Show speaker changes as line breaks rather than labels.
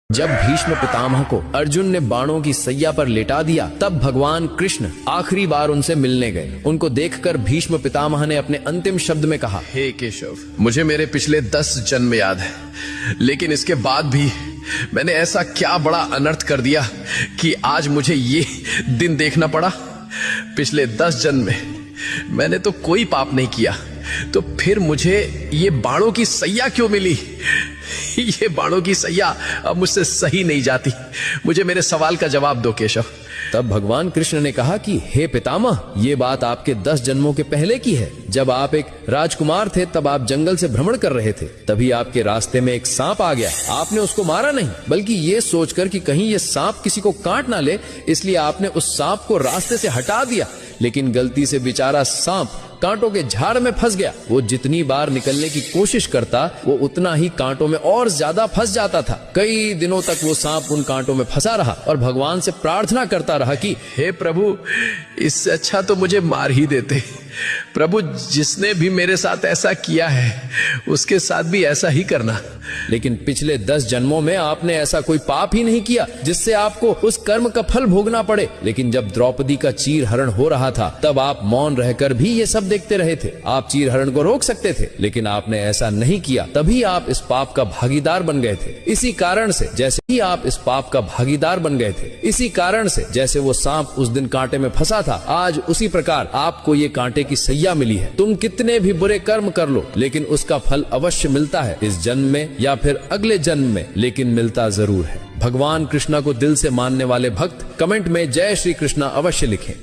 जब भीष्म पितामह को अर्जुन ने बाणों की सैया पर लेटा दिया, तब भगवान कृष्ण आखिरी बार उनसे मिलने गए। उनको देखकर भीष्म पितामह ने अपने अंतिम शब्द में कहा,
हे केशव, मुझे मेरे पिछले 10 जन्म याद है, लेकिन इसके बाद भी मैंने ऐसा क्या बड़ा अनर्थ कर दिया कि आज मुझे ये दिन देखना पड़ा। पिछले 10 जन्म में मैंने तो कोई पाप नहीं किया, तो फिर मुझे ये बाणों की सैया क्यों मिली? ये बाणों की सैया अब मुझसे सही नहीं जाती। मुझे मेरे सवाल का जवाब दो केशव।
तब भगवान कृष्ण ने कहा कि हे पितामह, ये बात आपके 10 जन्मों के पहले की है। जब आप एक राजकुमार थे, तब आप जंगल से भ्रमण कर रहे थे। तभी आपके रास्ते में एक सांप आ गया। आपने उसको मारा नहीं, बल्कि ये सोचकर कि कहीं ये सांप किसी को काट ना ले, इसलिए आपने उस सांप को रास्ते से हटा दिया। लेकिन गलती से बेचारा सांप कांटों के झाड़ में फंस गया। वो जितनी बार निकलने की कोशिश करता, वो उतना ही कांटों में और ज्यादा फंस जाता था। कई दिनों तक वो सांप उन कांटों में फंसा रहा और भगवान से प्रार्थना करता रहा कि
हे प्रभु, इससे अच्छा तो मुझे मार ही देते। प्रभु, जिसने भी मेरे साथ ऐसा किया है, उसके साथ भी ऐसा ही करना।
लेकिन पिछले 10 जन्मों में आपने ऐसा कोई पाप ही नहीं किया जिससे आपको उस कर्म का फल भोगना पड़े। लेकिन जब द्रौपदी का चीर हरण हो रहा था, तब आप मौन रहकर भी ये सब देखते रहे थे। आप चीर हरण को रोक सकते थे, लेकिन आपने ऐसा नहीं किया। तभी आप इस पाप का भागीदार बन गए थे। इसी कारण से जैसे ही आप इस पाप का भागीदार बन गए थे, इसी कारण से जैसे वो सांप उस दिन कांटे में फंसा था, आज उसी प्रकार आपको ये कांटे की सैया मिली है। तुम कितने भी बुरे कर्म कर लो, लेकिन उसका फल अवश्य मिलता है, इस जन्म में या फिर अगले जन्म में, लेकिन मिलता जरूर है। भगवान कृष्णा को दिल से मानने वाले भक्त कमेंट में जय श्री कृष्णा अवश्य लिखें।